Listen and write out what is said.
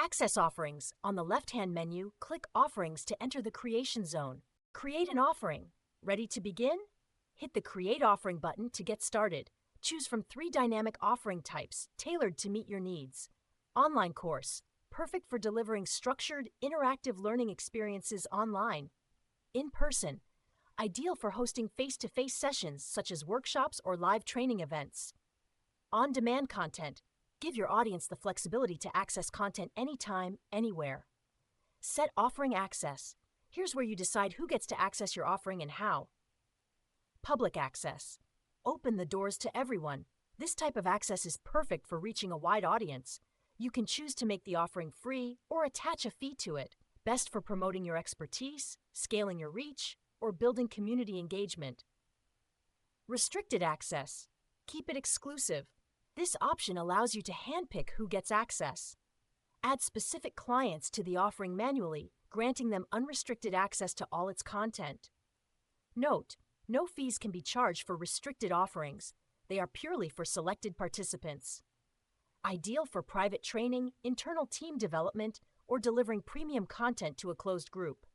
Access Offerings. On the left-hand menu, click Offerings to enter the creation zone. Create an offering. Ready to begin? Hit the Create Offering button to get started. Choose from 3 dynamic offering types tailored to meet your needs. Online course, perfect for delivering structured, interactive learning experiences online. In person, ideal for hosting face-to-face sessions such as workshops or live training events. On-demand content, give your audience the flexibility to access content anytime, anywhere. Set offering access. Here's where you decide who gets to access your offering and how. Public access. Open the doors to everyone. This type of access is perfect for reaching a wide audience. You can choose to make the offering free or attach a fee to it. Best for promoting your expertise, scaling your reach, or building community engagement. Restricted access. Keep it exclusive. This option allows you to handpick who gets access. Add specific clients to the offering manually, granting them unrestricted access to all its content. Note: no fees can be charged for restricted offerings. They are purely for selected participants. Ideal for private training, internal team development, or delivering premium content to a closed group.